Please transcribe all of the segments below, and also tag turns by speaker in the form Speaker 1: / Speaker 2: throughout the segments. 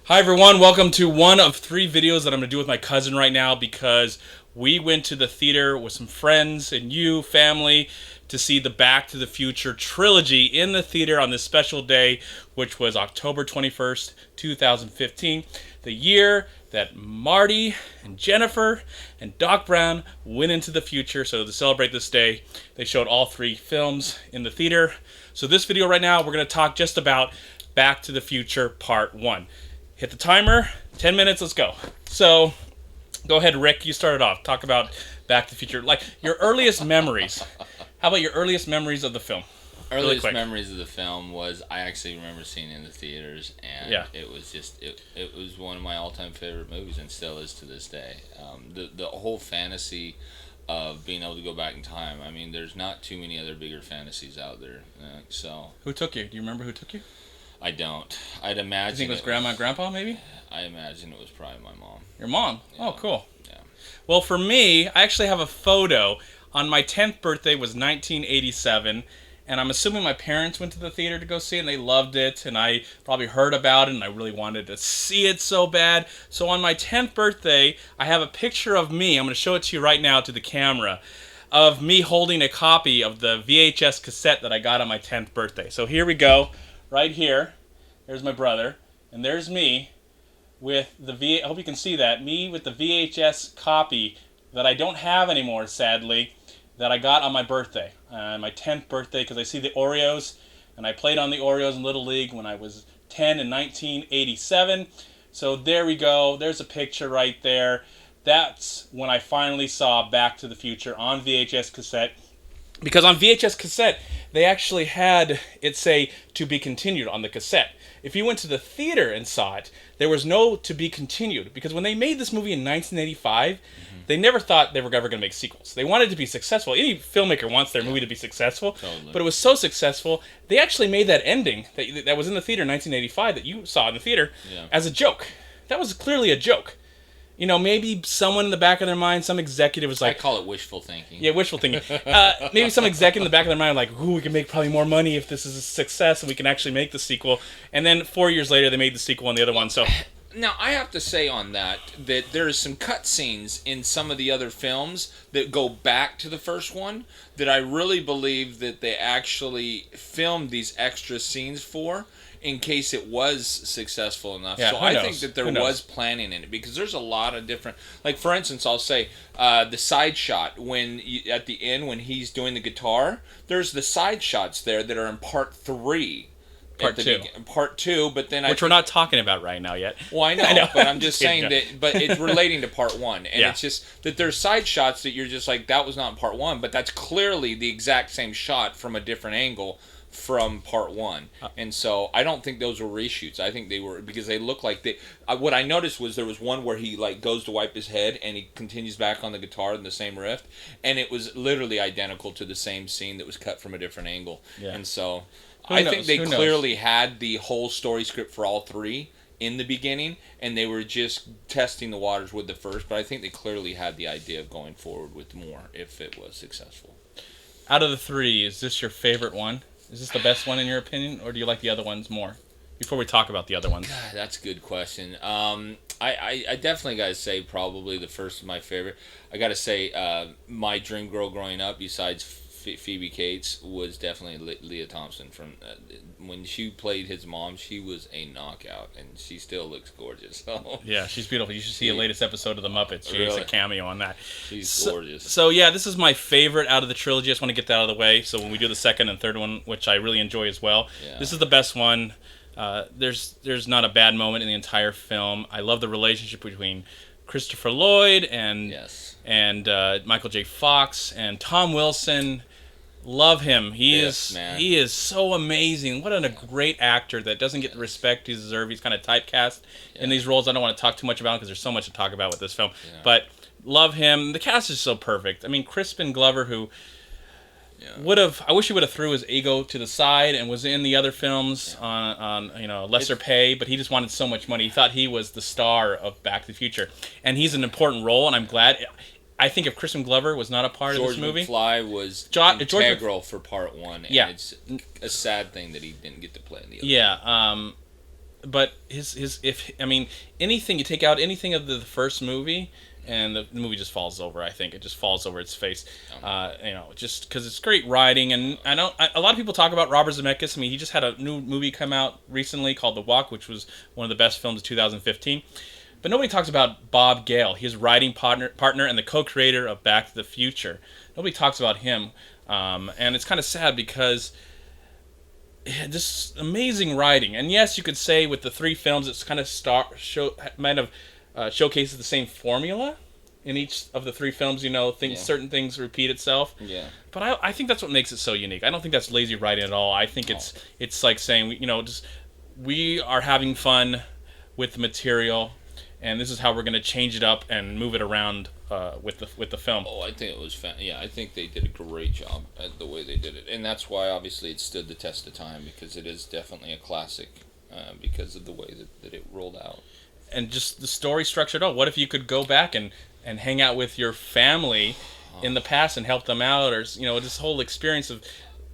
Speaker 1: Hi everyone, welcome to one of 3 videos that I'm going to do with my cousin right now because we went to the theater with some friends and family, to see the Back to the Future trilogy in the theater on this special day, which was October 21st, 2015, the year that Marty and Jennifer and Doc Brown went into the future. So to celebrate this day, they showed all 3 films in the theater. So this video right now, we're going to talk just about Back to the Future Part 1. Hit the timer, 10 minutes, let's go. So, go ahead, Rick, you started off. Talk about Back to the Future. Like, your earliest memories. How about your earliest memories of the film?
Speaker 2: Earliest memories of the film was I actually remember seeing it in the theaters, and it was just it was one of my all-time favorite movies, and still is to this day. The whole fantasy of being able to go back in time. I mean, there's not too many other bigger fantasies out there. So
Speaker 1: who took you? Do you remember who took you?
Speaker 2: I don't. I'd imagine.
Speaker 1: You think it was grandma and grandpa, maybe?
Speaker 2: I imagine it was probably my mom.
Speaker 1: Your mom?
Speaker 2: Yeah.
Speaker 1: Oh, cool.
Speaker 2: Yeah.
Speaker 1: Well, for me, I actually have a photo. On my 10th birthday was 1987, and I'm assuming my parents went to the theater to go see it, and they loved it, and I probably heard about it, and I really wanted to see it so bad. So on my 10th birthday, I have a picture of me. I'm going to show it to you right now to the camera, of me holding a copy of the VHS cassette that I got on my 10th birthday. So here we go. Right here, there's my brother, and there's me with the I hope you can see that, me with the VHS copy that I don't have anymore, sadly, that I got on my birthday, my 10th birthday, because I see the Oreos, and I played on the Oreos in Little League when I was 10 in 1987. So there we go. There's a picture right there. That's when I finally saw Back to the Future on VHS cassette. Because on VHS cassette, they actually had it say to be continued on the cassette. If you went to the theater and saw it, there was no to be continued. Because when they made this movie in 1985, they never thought they were ever going to make sequels. They wanted it to be successful. Any filmmaker wants their movie to be successful.
Speaker 2: Totally.
Speaker 1: But it was so successful, they actually made that ending that was in the theater in 1985 that you saw in the theater as a joke. That was clearly a joke. You know, maybe someone in the back of their mind, some executive was like...
Speaker 2: I call it wishful thinking.
Speaker 1: Yeah, wishful thinking. Maybe some executive in the back of their mind like, ooh, we can make probably more money if this is a success and we can actually make the sequel. And then 4 years later, they made the sequel on the other one, so...
Speaker 2: Now, I have to say on that there is some cut scenes in some of the other films that go back to the first one that I really believe that they actually filmed these extra scenes for, in case it was successful enough.
Speaker 1: Yeah,
Speaker 2: so I think that there was planning in it, because there's a lot of different, like for instance, I'll say the side shot at the end when he's doing the guitar. There's the side shots there that are in part 3. Part 2, but then
Speaker 1: which we're not talking about right now yet.
Speaker 2: Well, I know. But I'm just saying that. But it's relating to part 1, and it's just that there's side shots that you're just like, that was not in part 1, but that's clearly the exact same shot from a different angle from part 1. And so I don't think those were reshoots. I think they were, because they look like they... what I noticed was there was one where he like goes to wipe his head and he continues back on the guitar in the same riff, and it was literally identical to the same scene that was cut from a different angle. And so I think they clearly had the whole story script for all 3 in the beginning, and they were just testing the waters with the first, but I think they clearly had the idea of going forward with more if it was successful.
Speaker 1: Out of the 3, is this your favorite one? Is this the best one in your opinion, or do you like the other ones more? Before we talk about the other ones.
Speaker 2: God, that's a good question. I definitely got to say probably the first is my favorite. I got to say my dream girl growing up, besides Phoebe Cates, was definitely Leah Thompson. From when she played his mom, she was a knockout, and she still looks gorgeous. So.
Speaker 1: Yeah, she's beautiful. You should see the latest episode of The Muppets. She has a cameo on that.
Speaker 2: She's gorgeous.
Speaker 1: So yeah, this is my favorite out of the trilogy. I just want to get that out of the way. So when we do the second and third one, which I really enjoy as well, this is the best one. There's not a bad moment in the entire film. I love the relationship between Christopher Lloyd and Michael J. Fox and Tom Wilson. Love him. He is so amazing. What a great actor that doesn't get the respect he deserves. He's kind of typecast in these roles. I don't want to talk too much about him because there's so much to talk about with this film. But love him. The cast is so perfect. I mean, Crispin Glover, who I wish he would have threw his ego to the side and was in the other films on lesser pay, but he just wanted so much money. He thought he was the star of Back to the Future, and he's an important role. And I'm glad. I think if Crispin Glover was not a part of this movie...
Speaker 2: George McFly was integral for part 1, and it's a sad thing that he didn't get to play in the other.
Speaker 1: Yeah, but his if I mean anything, you take out anything of the first movie, and the movie just falls over. I think it just falls over its face. Just because it's great writing, and a lot of people talk about Robert Zemeckis. I mean, he just had a new movie come out recently called The Walk, which was one of the best films of 2015. But nobody talks about Bob Gale, his writing partner and the co-creator of Back to the Future. Nobody talks about him, and it's kind of sad because this amazing writing. And yes, you could say with the three films, it's kind of showcases the same formula in each of the three films. Certain things repeat itself.
Speaker 2: Yeah.
Speaker 1: But I think that's what makes it so unique. I don't think that's lazy writing at all. I think it's like saying, we are having fun with the material, and this is how we're going to change it up and move it around with the film.
Speaker 2: Oh, I think it was I think they did a great job at the way they did it, and that's why obviously it stood the test of time, because it is definitely a classic because of the way that it rolled out.
Speaker 1: And just the story structured. What if you could go back and hang out with your family in the past and help them out, or this whole experience of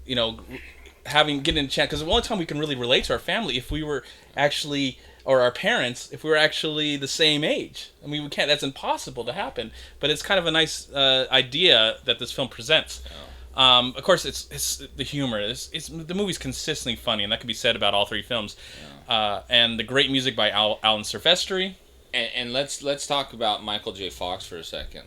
Speaker 1: getting a chance, because the only time we can really relate to our family if we were actually, or our parents, if we were actually the same age. I mean, we can't. That's impossible to happen. But it's kind of a nice idea that this film presents.
Speaker 2: Oh.
Speaker 1: Of course, it's the humor. The movie's consistently funny, and that can be said about all three films. Yeah. And the great music by Alan Silvestri.
Speaker 2: And let's talk about Michael J. Fox for a second.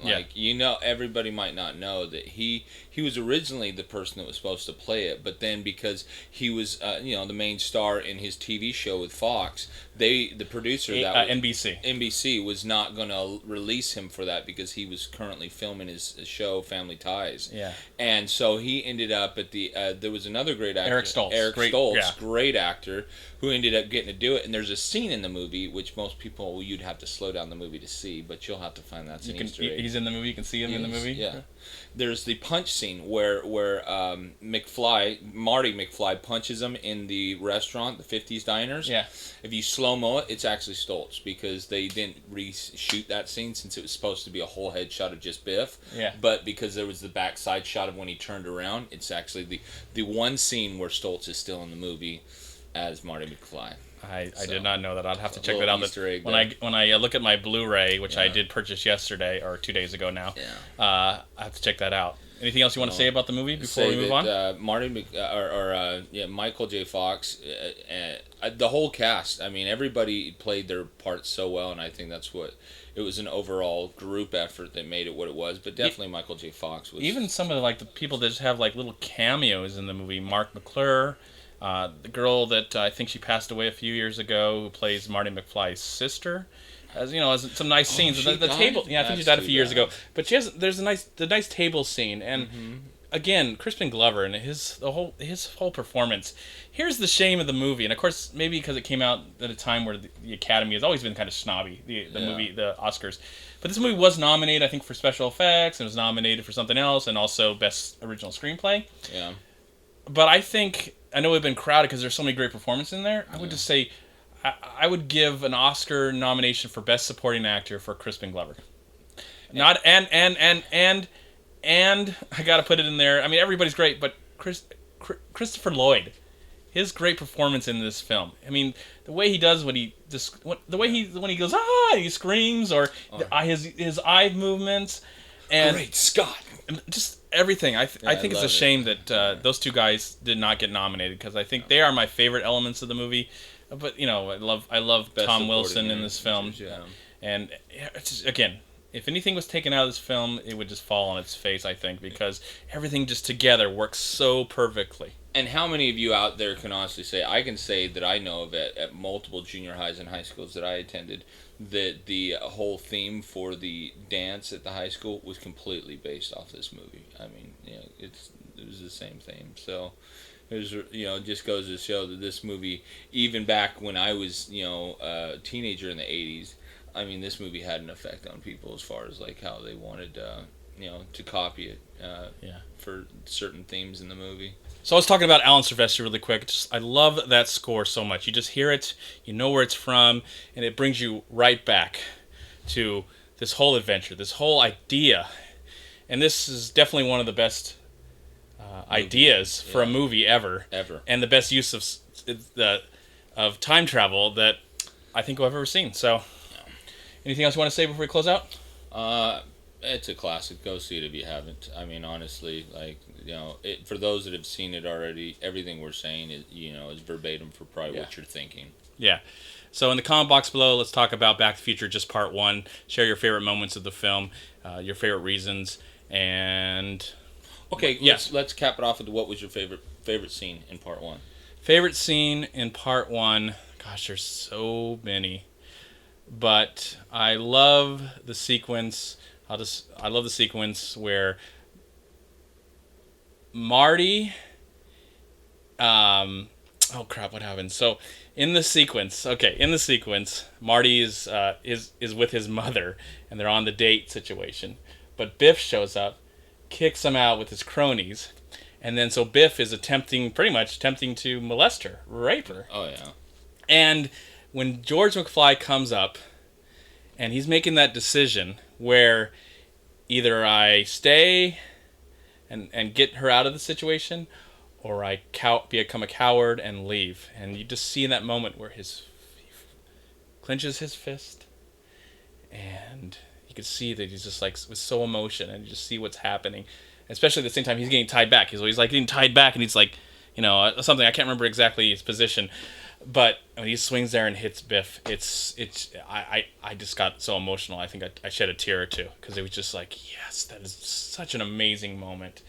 Speaker 2: Everybody might not know that he was originally the person that was supposed to play it, but then because he was the main star in his TV show with Fox, the producer NBC was not going to release him for that because he was currently filming his show Family Ties.
Speaker 1: Yeah.
Speaker 2: And so he ended up at the there was another great actor,
Speaker 1: Eric Stoltz,
Speaker 2: great actor, who ended up getting to do it. And there's a scene in the movie which most people, you'd have to slow down the movie to see, but you'll have to find that's an Easter egg.
Speaker 1: He's in the movie. You can see him in the movie.
Speaker 2: Yeah. There's the punch scene where Marty McFly punches him in the restaurant, the 50s diners.
Speaker 1: Yeah.
Speaker 2: If you slow-mo it, it's actually Stoltz, because they didn't reshoot that scene since it was supposed to be a whole headshot of just Biff.
Speaker 1: Yeah.
Speaker 2: But because there was the backside shot of when he turned around, it's actually the one scene where Stoltz is still in the movie as Marty McFly.
Speaker 1: I did not know that. I'd have to check that out.
Speaker 2: Easter egg
Speaker 1: when I look at my Blu-ray, which I did purchase yesterday or 2 days ago now, I have to check that out. Anything else you want to say about the movie before we move on?
Speaker 2: Michael J. Fox, the whole cast. I mean, everybody played their parts so well, and I think that's what it was, an overall group effort that made it what it was. But definitely Michael J. Fox was.
Speaker 1: Even some of the people that just have little cameos in the movie. Mark McClure. The girl that I think she passed away a few years ago, who plays Marty McFly's sister, as some nice scenes. The table, I think she died a few years ago. But there's the nice table scene, and again, Crispin Glover and his whole performance. Here's the shame of the movie, and of course, maybe because it came out at a time where the Academy has always been kind of snobby, the movie, the Oscars. But this movie was nominated, I think, for special effects, and was nominated for something else, and also Best Original Screenplay.
Speaker 2: Yeah.
Speaker 1: But I know we've been crowded because there's so many great performances in there. I would just say, I would give an Oscar nomination for Best Supporting Actor for Crispin Glover. Not and I gotta put it in there. I mean, everybody's great, but Christopher Lloyd, his great performance in this film. I mean, the way he does when he goes he screams, or his eye movements, and
Speaker 2: Great Scott.
Speaker 1: Just everything. I think it's a shame that those two guys did not get nominated, because I think they are my favorite elements of the movie. But I love Tom Wilson in this film. And again, if anything was taken out of this film, it would just fall on its face, I think, because everything just together works so perfectly.
Speaker 2: And how many of you out there can honestly say, I can say that I know of at multiple junior highs and high schools that I attended, that the whole theme for the dance at the high school was completely based off this movie. I mean, it was the same theme. So it was, just goes to show that this movie, even back when I was, a teenager in the 80s, I mean, this movie had an effect on people as far as how they wanted, to copy it for certain themes in the movie.
Speaker 1: So I was talking about Alan Silvestri really quick. I love that score so much. You just hear it, you know where it's from, and it brings you right back to this whole adventure, this whole idea. And this is definitely one of the best ideas for a movie ever.
Speaker 2: Ever.
Speaker 1: And the best use of the of time travel that I think I've ever seen. So, anything else you want to say before we close out?
Speaker 2: It's a classic. Go see it if you haven't. I mean, honestly, for those that have seen it already, everything we're saying is verbatim for probably what you're thinking.
Speaker 1: Yeah. So in the comment box below, let's talk about Back to the Future, just part 1. Share your favorite moments of the film, your favorite reasons, and...
Speaker 2: Okay, let's cap it off with what was your favorite scene in part 1?
Speaker 1: Favorite scene in part 1? Gosh, there's so many. But I love the sequence... I love the sequence where Marty... oh crap! What happened? So, in the sequence, Marty is with his mother, and they're on the date situation. But Biff shows up, kicks him out with his cronies, and then so Biff is pretty much attempting to molest her, rape her.
Speaker 2: Oh yeah.
Speaker 1: And when George McFly comes up, and he's making that decision where either I stay and get her out of the situation, or I become a coward and leave. And you just see in that moment where he clenches his fist, and you can see that he's just like with so emotion, and you just see what's happening. Especially at the same time, he's getting tied back. He's like getting tied back, and he's like, something I can't remember exactly his position, but when he swings there and hits Biff, I just got so emotional. I think I shed a tear or two because it was just like, yes, that is such an amazing moment.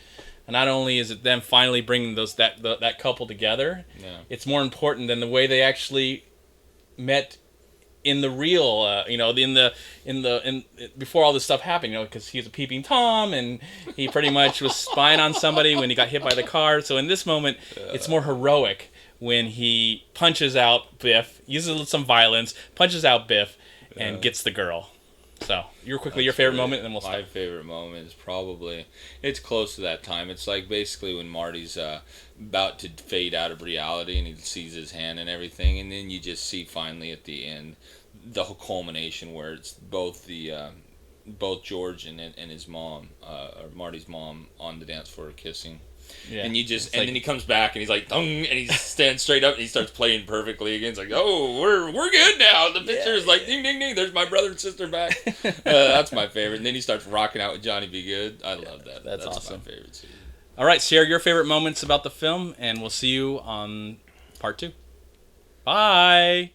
Speaker 1: And not only is it them finally bringing that couple together, it's more important than the way they actually met in the real, before all this stuff happened, because he was a peeping Tom, and he pretty much was spying on somebody when he got hit by the car. So in this moment, it's more heroic when he punches out Biff, uses some violence, punches out Biff, and gets the girl. So, your favorite moment, and then we'll start.
Speaker 2: My favorite moment is probably, it's close to that time. It's like basically when Marty's about to fade out of reality and he sees his hand and everything, and then you just see finally at the end the whole culmination where it's both George and his mom, or Marty's mom, on the dance floor kissing. Yeah. And then he comes back and he's like, Dung, and he stands straight up and he starts playing perfectly again. It's like, oh, we're good now. The picture is like, ding, ding, ding. There's my brother and sister back. That's my favorite. And then he starts rocking out with Johnny B. Good. I love that. That's awesome. My favorite scene.
Speaker 1: All right, share your favorite moments about the film, and we'll see you on part 2. Bye.